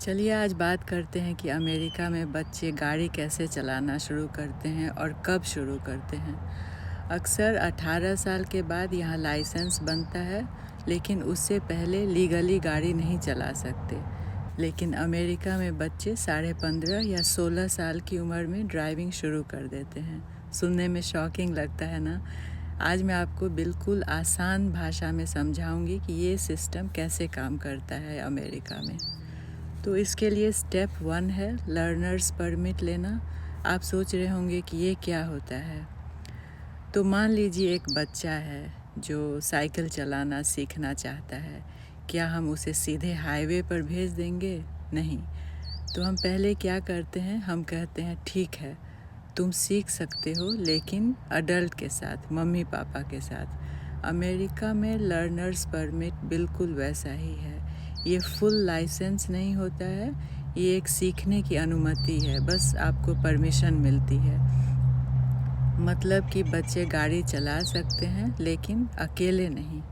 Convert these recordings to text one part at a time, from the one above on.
चलिए आज बात करते हैं कि अमेरिका में बच्चे गाड़ी कैसे चलाना शुरू करते हैं और कब शुरू करते हैं। अक्सर 18 साल के बाद यहाँ लाइसेंस बनता है, लेकिन उससे पहले लीगली गाड़ी नहीं चला सकते। लेकिन अमेरिका में बच्चे 15.5 या 16 साल की उम्र में ड्राइविंग शुरू कर देते हैं। सुनने में शॉकिंग लगता है ना? आज मैं आपको बिल्कुल आसान भाषा में समझाऊंगी कि ये सिस्टम कैसे काम करता है अमेरिका में। तो इसके लिए स्टेप 1 है लर्नर्स परमिट लेना। आप सोच रहे होंगे कि ये क्या होता है। तो मान लीजिए एक बच्चा है जो साइकिल चलाना सीखना चाहता है। क्या हम उसे सीधे हाईवे पर भेज देंगे? नहीं। तो हम पहले क्या करते हैं, हम कहते हैं ठीक है, तुम सीख सकते हो, लेकिन अडल्ट के साथ, मम्मी पापा के साथ। अमेरिका में लर्नर्स परमिट बिल्कुल वैसा ही है। ये फुल लाइसेंस नहीं होता है, ये एक सीखने की अनुमति है, बस आपको परमिशन मिलती है। मतलब कि बच्चे गाड़ी चला सकते हैं, लेकिन अकेले नहीं।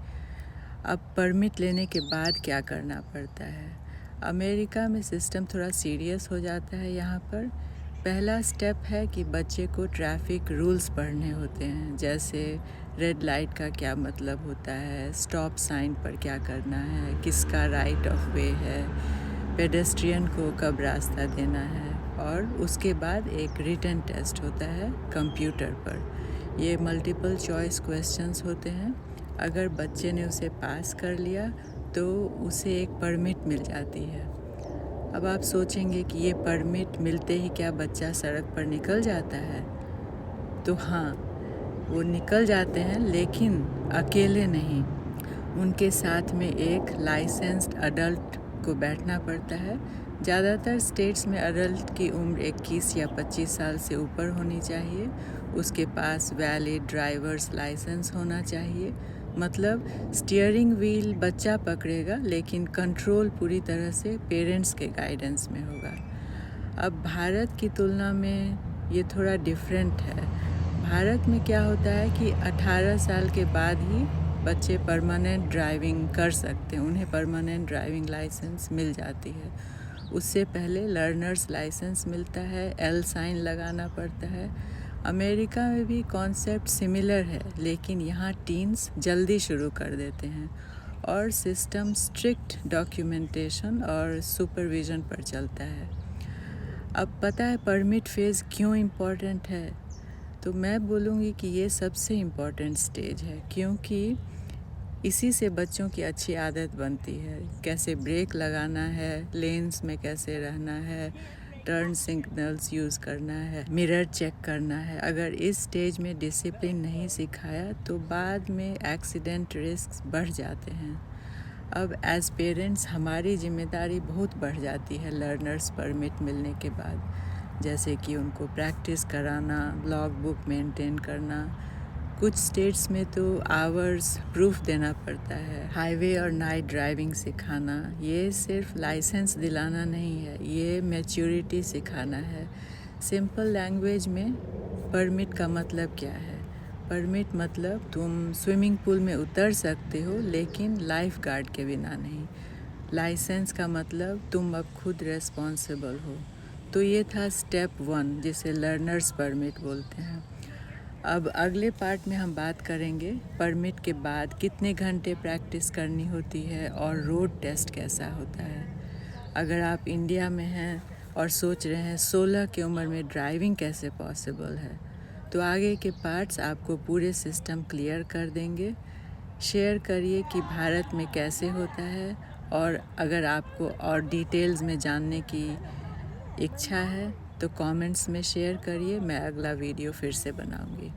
अब परमिट लेने के बाद क्या करना पड़ता है? अमेरिका में सिस्टम थोड़ा सीरियस हो जाता है यहाँ पर। पहला स्टेप है कि बच्चे को ट्रैफिक रूल्स पढ़ने होते हैं, जैसे रेड लाइट का क्या मतलब होता है, स्टॉप साइन पर क्या करना है, किसका राइट ऑफ वे है, पेडेस्ट्रियन को कब रास्ता देना है। और उसके बाद एक रिटन टेस्ट होता है कंप्यूटर पर। ये मल्टीपल चॉइस क्वेश्चंस होते हैं। अगर बच्चे ने उसे पास कर लिया तो उसे एक परमिट मिल जाती है। अब आप सोचेंगे कि ये परमिट मिलते ही क्या बच्चा सड़क पर निकल जाता है? तो हाँ, वो निकल जाते हैं, लेकिन अकेले नहीं। उनके साथ में एक लाइसेंस्ड अडल्ट को बैठना पड़ता है। ज़्यादातर स्टेट्स में अडल्ट की उम्र 21 या 25 साल से ऊपर होनी चाहिए। उसके पास वैलिड ड्राइवर्स लाइसेंस होना चाहिए। मतलब स्टीयरिंग व्हील बच्चा पकड़ेगा, लेकिन कंट्रोल पूरी तरह से पेरेंट्स के गाइडेंस में होगा। अब भारत की तुलना में ये थोड़ा डिफरेंट है। भारत में क्या होता है कि 18 साल के बाद ही बच्चे परमानेंट ड्राइविंग कर सकते हैं, उन्हें परमानेंट ड्राइविंग लाइसेंस मिल जाती है। उससे पहले लर्नर्स लाइसेंस मिलता है, एल साइन लगाना पड़ता है। अमेरिका में भी कॉन्सेप्ट सिमिलर है, लेकिन यहाँ टीन्स जल्दी शुरू कर देते हैं और सिस्टम स्ट्रिक्ट डॉक्यूमेंटेशन और सुपरविज़न पर चलता है। अब पता है परमिट फेज़ क्यों इम्पॉर्टेंट है? तो मैं बोलूँगी कि ये सबसे इम्पॉर्टेंट स्टेज है, क्योंकि इसी से बच्चों की अच्छी आदत बनती है। कैसे ब्रेक लगाना है, लेन्स में कैसे रहना है, टर्न सिग्नल्स यूज़ करना है, मिरर चेक करना है। अगर इस स्टेज में डिसिप्लिन नहीं सिखाया तो बाद में एक्सीडेंट रिस्क बढ़ जाते हैं। अब एज पेरेंट्स हमारी जिम्मेदारी बहुत बढ़ जाती है लर्नर्स परमिट मिलने के बाद, जैसे कि उनको प्रैक्टिस कराना, लॉग बुक मेंटेन करना। कुछ स्टेट्स में तो आवर्स प्रूफ देना पड़ता है। हाईवे और नाइट ड्राइविंग सिखाना, ये सिर्फ लाइसेंस दिलाना नहीं है, ये मैच्योरिटी सिखाना है। सिंपल लैंग्वेज में परमिट का मतलब क्या है? परमिट मतलब तुम स्विमिंग पूल में उतर सकते हो, लेकिन लाइफ गार्ड के बिना नहीं। लाइसेंस का मतलब तुम अब खुद रेस्पॉन्सिबल हो। तो ये था स्टेप 1, जिसे लर्नर्स परमिट बोलते हैं। अब अगले पार्ट में हम बात करेंगे परमिट के बाद कितने घंटे प्रैक्टिस करनी होती है और रोड टेस्ट कैसा होता है। अगर आप इंडिया में हैं और सोच रहे हैं 16 की उम्र में ड्राइविंग कैसे पॉसिबल है, तो आगे के पार्ट्स आपको पूरे सिस्टम क्लियर कर देंगे। शेयर करिए कि भारत में कैसे होता है, और अगर आपको और डिटेल्स में जानने की इच्छा है तो कमेंट्स में शेयर करिए। मैं अगला वीडियो फिर से बनाऊंगी।